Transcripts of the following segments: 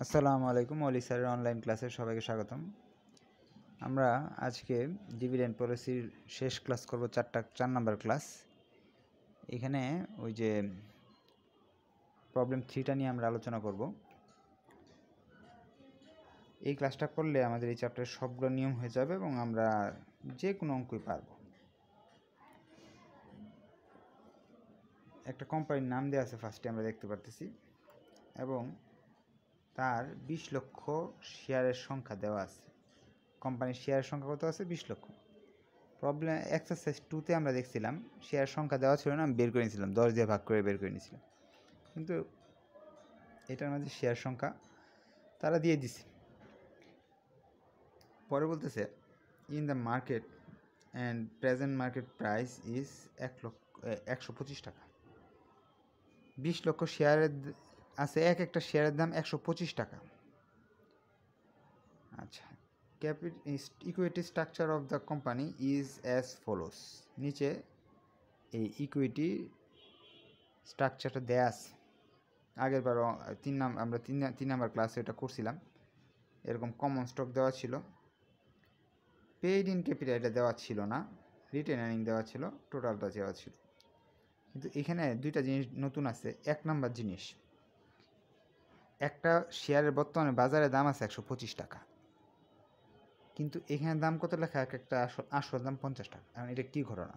আসসালামু আলাইকুম অলি স্যারের অনলাইন ক্লাসে সবাইকে স্বাগতম। আমরা আজকে ডিভিডেন্ড পলিসির শেষ ক্লাস করব, 4 নাম্বার ক্লাস। এখানে ওই যে প্রবলেম 3টা নিয়ে আমরা আলোচনা করব। এই ক্লাসটা করলে আমাদের এই চ্যাপ্টারের সবগুলো নিয়ম হয়ে যাবে এবং আমরা যে কোনো অঙ্কই পারব। একটা কোম্পানির নাম দেওয়া আছে ফার্স্টে, আমরা দেখতে পারতেছি, এবং তার 20 লক্ষ শেয়ারের সংখ্যা দেওয়া আছে। কোম্পানির শেয়ারের সংখ্যা কত আছে? 20 লক্ষ। প্রবলেম এক্সারসাইজ 2তে আমরা দেখছিলাম শেয়ার সংখ্যা দেওয়া ছিল না, আমি বের করে নিয়েছিলাম, 10 দিয়ে ভাগ করে বের করে নিয়েছিলাম, কিন্তু এটার মধ্যে শেয়ার সংখ্যা তারা দিয়ে দিছে। পরে বলতেছে in the market and present market price is 125 টাকা। 20 লক্ষ শেয়ারের আছে, একটা শেয়ারের দাম 125 টাকা। আচ্ছা, equity structure of the company is as follows. নিচে এই ইকুইটি স্ট্রাকচারটা দেয়া আছে। আগের বারও আমরা তিন নাম্বার ক্লাসে এটা করছিলাম। এরকম কমন স্টক দেওয়া ছিল, পেইড ইন ক্যাপিটাল এটা দেওয়া ছিল না, রিটেন আর্নিং দেওয়া ছিল, টোটালটা দেওয়া ছিল। কিন্তু এখানে দুইটা জিনিস নতুন আছে। 1 নাম্বার জিনিস, একটা শেয়ারের বর্তমানে বাজারে দাম আছে 125 টাকা, কিন্তু এখানে দাম কত লেখা? একটা আসল দাম 50 টাকা। এখন এটা কী ঘটনা?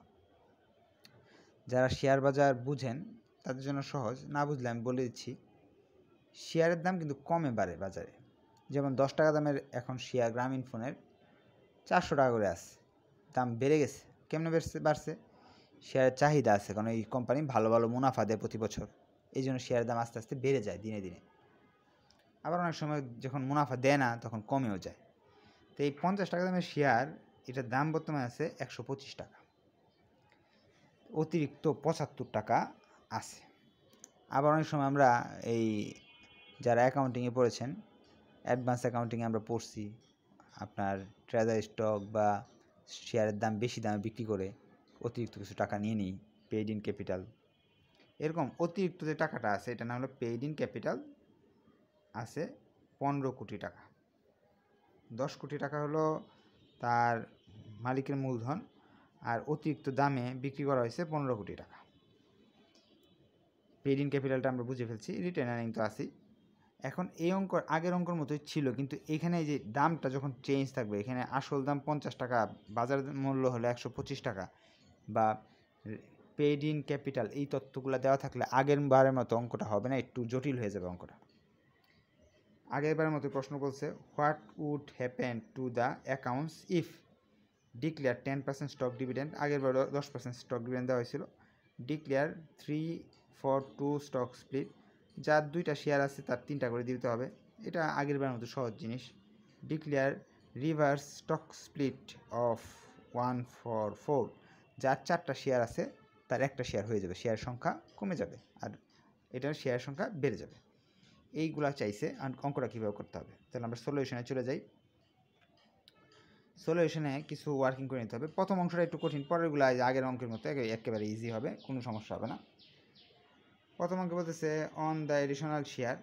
যারা শেয়ার বাজার বুঝেন তাদের জন্য সহজ, না বুঝলে আমি বলে দিচ্ছি। শেয়ারের দাম কিন্তু কমে বাড়ে বাজারে। যেমন 10 টাকা দামের এখন শেয়ার গ্রামীণ ফোনের 400 টাকা করে আছে, দাম বেড়ে গেছে। কেমনে বাড়ছে? শেয়ারের চাহিদা আছে, কারণ এই কোম্পানি ভালো ভালো মুনাফা দেয় প্রতি বছর, এই জন্য শেয়ারের দাম আস্তে আস্তে বেড়ে যায় দিনে দিনে। আবার অনেক সময় যখন মুনাফা দেয় না তখন কমেও যায়। তো এই 50 টাকা দামের শেয়ার, এটার দাম বর্তমানে আছে 125 টাকা, অতিরিক্ত 75 টাকা আছে। আবার অনেক সময় আমরা এই যারা অ্যাকাউন্টিংয়ে পড়েছেন, অ্যাডভান্স অ্যাকাউন্টিংয়ে আমরা পড়ছি, আপনার ট্রেজারি স্টক বা শেয়ারের দাম বেশি দামে বিক্রি করে অতিরিক্ত কিছু টাকা নিয়ে নিই, পেইড ইন ক্যাপিটাল। এরকম অতিরিক্ত যে টাকাটা আছে এটা নাম হলো পেইড ইন ক্যাপিটাল, আছে 15 কোটি টাকা। 10 কোটি টাকা হলো তার মালিকের মূলধন, আর অতিরিক্ত দামে বিক্রি করা হয়েছে 15 কোটি টাকা। পেইড ইন ক্যাপিটালটা আমরা বুঝে ফেলছি, রিটেন আর্নিং তো আছেই। এখন এই অঙ্ক আগের অঙ্কর মতোই ছিল, কিন্তু এখানে যে দামটা যখন চেঞ্জ থাকবে, এখানে আসল দাম 50 টাকা, বাজার মূল্য হলো 125 টাকা, বা পেইড ইন ক্যাপিটাল, এই তথ্যগুলো দেওয়া থাকলে আগের বারের মতো অঙ্কটা হবে না, একটু জটিল হয়ে যাবে অঙ্কটা। আগের বারের মতো প্রশ্ন বলছে, what would happen to the accounts if declare 10% stock dividend. আগের বার 10% স্টক ডিভিডেন্ড দেওয়া হয়েছিল। ডিক্লেয়ার 3-4-2 স্টক স্প্লিট, যার 2টা শেয়ার আছে তার 3টা করে দিতে হবে। এটা আগের বারের মতো সহজ জিনিস। Declare reverse stock split of 1-4-4, যার 4টা শেয়ার আছে তার একটা শেয়ার হয়ে যাবে, শেয়ার সংখ্যা কমে যাবে আর এটার শেয়ার সংখ্যা বেড়ে যাবে। এইগুলা চাইছে। আর অঙ্কটা কীভাবে করতে হবে, তাহলে আমরা সলিউশনে চলে যাই। সলিউশনে কিছু ওয়ার্কিং করে নিতে হবে। প্রথম অংশটা একটু কঠিন, পরেরগুলো আগের অঙ্কের মতো একেবারে ইজি হবে, কোনো সমস্যা হবে না। প্রথম অঙ্কে বলতেছে অন দ্য এডিশনাল শেয়ার,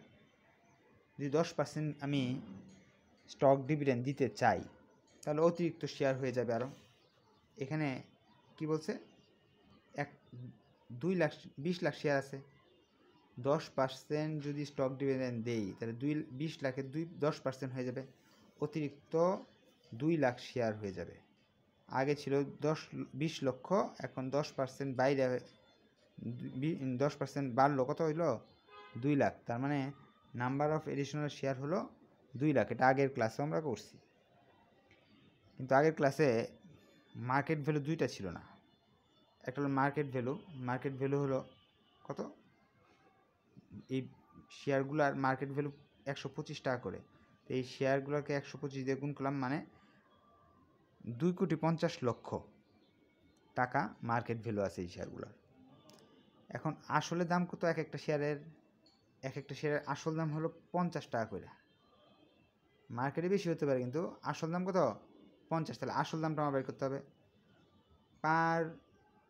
যদি 10% আমি স্টক ডিভিডেন্ড দিতে চাই তাহলে অতিরিক্ত শেয়ার হয়ে যাবে আরও। এখানে কি বলছে, 20 লাখ শেয়ার আছে, 10% যদি স্টক ডিভিডেন্ড দেই তাহলে 20 লাখের 10% হয়ে যাবে, অতিরিক্ত 2 লাখ শেয়ার হয়ে যাবে। আগে ছিল 20 লক্ষ, এখন 10% বাইরে 10% বাড়লো, কত হইল? 2 লাখ। তার মানে নাম্বার অফ এডিশনাল শেয়ার হলো 2 লাখ। এটা আগের ক্লাসে আমরা করছি, কিন্তু আগের ক্লাসে মার্কেট ভ্যালু 2টা ছিল না। একটা হলো মার্কেট ভ্যালু হলো কত? এই শেয়ারগুলোর মার্কেট ভ্যালু 125 টাকা করে। তো এই শেয়ারগুলোকে 125 দিয়ে গুণ করলাম, মানে 2,50,00,000 টাকা মার্কেট ভ্যালু আছে এই শেয়ারগুলোর। এখন আসলে দাম কত? এক একটা শেয়ারের আসল দাম হলো 50 টাকা করে। মার্কেটে বেশি হতে পারে, কিন্তু আসল দাম কত? 50। তাহলে আসল দামটা আমার বের করতে হবে। Par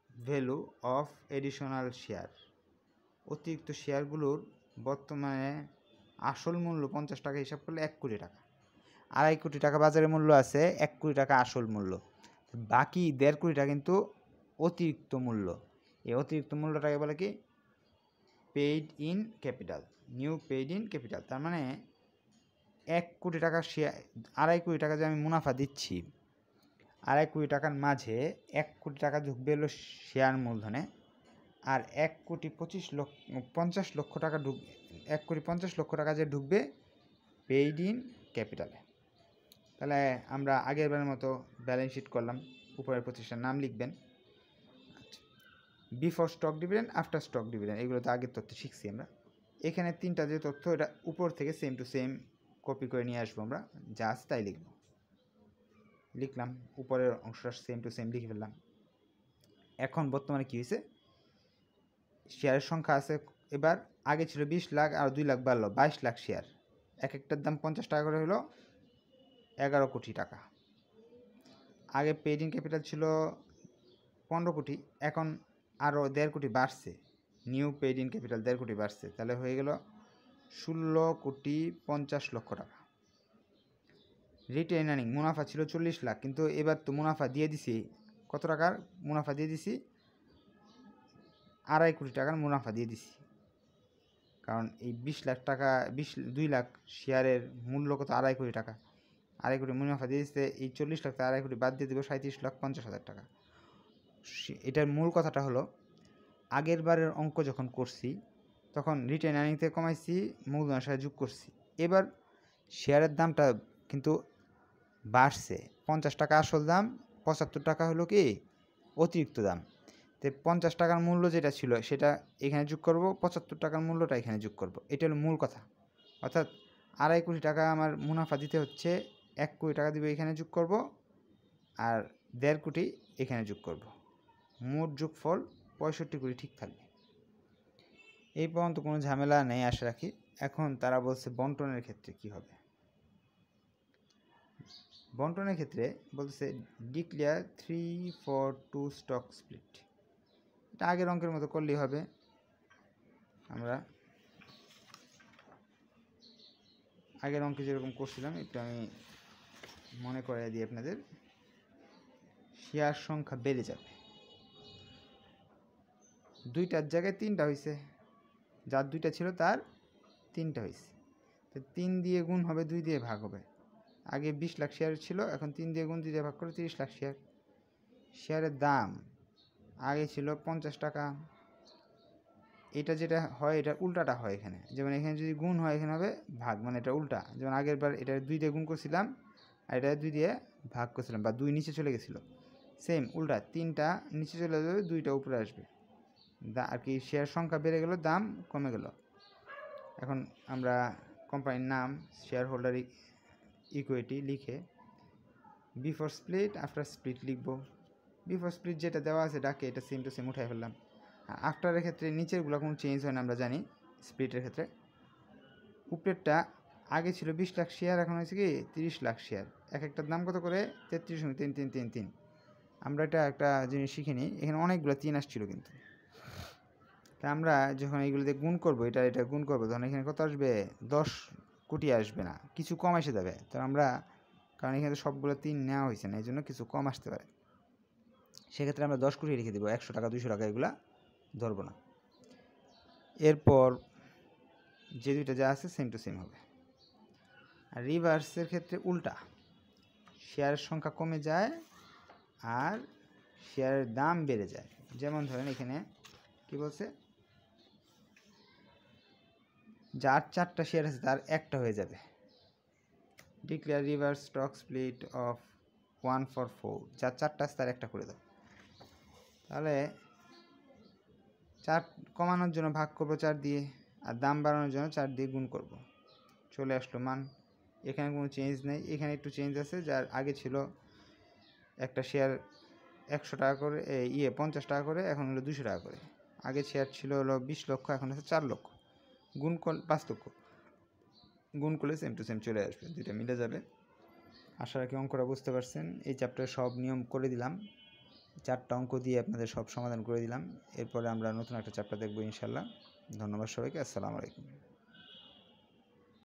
value of additional share, অতিরিক্ত শেয়ারগুলোর বর্তমানে আসল মূল্য 50 টাকা হিসাব করলে 1 কোটি টাকা। 2.5 কোটি টাকা বাজারে মূল্য আছে, 1 কোটি টাকা আসল মূল্য, বাকি 1.5 কোটি টাকা কিন্তু অতিরিক্ত মূল্য। এই অতিরিক্ত মূল্যটাকে বলে কি paid in capital, new paid in capital. তার মানে 1 কোটি টাকা শেয়ার, 2.5 কোটি টাকা যে আমি মুনাফা দিচ্ছি, 2.5 কোটি টাকার মাঝে 1 কোটি টাকা ঢুকবে হলো শেয়ার মূলধনে, আর 1 কোটি 50 লক্ষ টাকা 1 কোটি 50 লক্ষ টাকা যে ঢুকবে পেইড ইন ক্যাপিটালে। তাহলে আমরা আগের বারের মতো ব্যালেন্স শিট করলাম, উপরের প্রতিষ্ঠানের নাম লিখবেন। Before stock dividend, after stock dividend, এগুলো তো আগের তথ্য শিখছি আমরা। এখানে 3টা যে তথ্য, এটা উপর থেকে সেম টু সেম কপি করে নিয়ে আসবো আমরা, যা আছে তাই লিখব। লিখলাম, উপরের অংশটা সেম টু সেম লিখে ফেললাম। এখন বর্তমানে কী হয়েছে, শেয়ারের সংখ্যা আছে এবার, আগে ছিল 20 লাখ আর 2 লাখ বাড়লো 22 লাখ শেয়ার, এক একটার দাম 50 টাকা করে হলো 11 কোটি টাকা। আগে পেইড ইন ক্যাপিটাল ছিল 15 কোটি, এখন আরও 1.5 কোটি বাড়ছে, নিউ পেইড ইন ক্যাপিটাল 1.5 কোটি বাড়ছে, তাহলে হয়ে গেল 16 কোটি 50 লক্ষ টাকা। রিটেইন আর্নিং, মুনাফা ছিল 40 লাখ, কিন্তু এবার তো মুনাফা দিয়ে দিছি কত টাকার মুনাফা দিয়ে দিছি, 2.5 কোটি টাকার মুনাফা দিয়ে দিছি। কারণ এই 20 লাখ টাকা 2 লাখ শেয়ারের মূল্য কত, 2.5 কোটি টাকা, 2.5 কোটি মুনাফা দিয়ে দিতে এই 40 লাখ থেকে 2.5 কোটি বাদ দিয়ে দেবো 37,50,000 টাকা। এটার মূল কথাটা হলো, আগের বারের অঙ্ক যখন করছি তখন রিটেইন আর্নিং থেকে কমাইছি, মূলধনের সাথে যোগ করছি। এবার শেয়ারের দামটা কিন্তু বাড়ছে, 50 টাকা আসল দাম, 75 টাকা হলো কি অতিরিক্ত দাম। তো 50 টাকার মূল্য যেটা ছিল সেটা এখানে যোগ করব, 75 টাকার মূল্যটা এখানে যোগ করব, এটা হলো মূল কথা। অর্থাৎ 2.5 কোটি টাকা আমার মুনাফা দিতে হচ্ছে, 1 কোটি টাকা দিবে এখানে যোগ করব, আর 1.5 কোটি এখানে যোগ করব, মোট যোগফল 65 কোটি ঠিক থাকবে। এই পর্যন্ত কোনো ঝামেলা নেই আশা রাখি। এখন তারা বলছে বন্টনের ক্ষেত্রে কি হবে। বন্টনের ক্ষেত্রে বলতেছে ডিক্লেয়ার 3-4-2 স্টক স্প্লিট। এটা আগের অঙ্কের মতো করলেই হবে। আমরা আগের অঙ্কে যেরকম করছিলাম একটু আমি মনে করে দিই আপনাদের। শেয়ার সংখ্যা বেড়ে যাবে, 2টার জায়গায় 3টা হয়েছে, যার 2টা ছিল তার 3টা হয়েছে, তো 3 দিয়ে গুণ হবে, 2 দিয়ে ভাগ হবে। আগে 20 লাখ শেয়ার ছিল, এখন 3 দিয়ে গুণ 2 দিয়ে ভাগ করে 30 লাখ শেয়ার। শেয়ারের দাম আগে ছিল 50 টাকা, এটা যেটা হয় এটা উল্টাটা হয় এখানে, যেমন এখানে যদি গুণ হয় এখানে হবে ভাগ, মানে এটা উল্টা। যেমন আগের বার এটা 2 দিয়ে গুণ করছিলাম আর এটা 2 দিয়ে ভাগ করছিলাম, বা 2 নিচে চলে গেছিলো, সেম উল্টা, 3টা নিচে চলে যাবে, 2টা উপরে আসবে, আর কি শেয়ার সংখ্যা বেড়ে গেল, দাম কমে গেল। এখন আমরা কোম্পানির নাম, শেয়ার হোল্ডার ইকুইটি লিখে বিফোর স্প্লিট আফটার স্প্লিট লিখব। বিফোর স্প্লিট যেটা দেওয়া আছে ডাকে এটা সেম টু সেম উঠাই ফেললাম। আর আফটারের ক্ষেত্রে নিচেরগুলো কোনো চেঞ্জ হয় না, আমরা জানি। স্প্লিটের ক্ষেত্রে উপরেরটা আগে ছিল 20 লাখ শেয়ার, এখন হয়েছে কি 30 লাখ শেয়ার, এক একটার দাম কত করে 33.3333। আমরা এটা একটা জিনিস শিখিনি, এখানে অনেকগুলো 3 আসছিল, কিন্তু তা আমরা যখন এইগুলো দিয়ে গুণ করবো, এটা গুণ করবো, তখন এখানে কত আসবে, 10 কোটি আসবে না, কিছু কম এসে যাবে। তো আমরা, কারণ এখানে সবগুলো 3 নেওয়া হয়েছে না, এই জন্য কিছু কম আসতে পারে, সেক্ষেত্রে আমরা 10 কোটি রেখে দেবো, 100 টাকা 200 টাকা এগুলা ধরবো না। এরপর যে 2টা যা আছে সেম টু সেম হবে। আর রিভার্সের ক্ষেত্রে উল্টা, শেয়ারের সংখ্যা কমে যায় আর শেয়ারের দাম বেড়ে যায়। যেমন ধরেন এখানে কি বলছে, যার 4টা শেয়ার আছে তার 1টা হয়ে যাবে। Declare reverse stock split of 1-4, যার 4টা আছে তার 1টা করে দাও। তাহলে 4 কমানোর জন্য ভাগ করবো 4 দিয়ে, আর দাম বাড়ানোর জন্য 4 দিয়ে গুণ করব, চলে আসলো মান। এখানে কোনো চেঞ্জ নেই, এখানে একটু চেঞ্জ আছে, যার আগে ছিল একটা শেয়ার 100 টাকা করে, 50 টাকা করে, এখন হলো 200 টাকা করে। আগে শেয়ার ছিল হলো 20 লক্ষ, এখন আছে 4 লক্ষ, গুণ করলে 5 লক্ষ, গুণ করলে সেম টু সেম চলে আসবে, 2টা মিলে যাবে। আশা রাখি অঙ্কটা বুঝতে পারছেন। এই চ্যাপ্টারে সব নিয়ম করে দিলাম, 4টা অঙ্ক দিয়ে আপনাদের সব সমাধান করে দিলাম। এরপরে আমরা নতুন একটা চ্যাপ্টার দেখব ইনশাল্লাহ। ধন্যবাদ সবাইকে, আসসালামু আলাইকুম।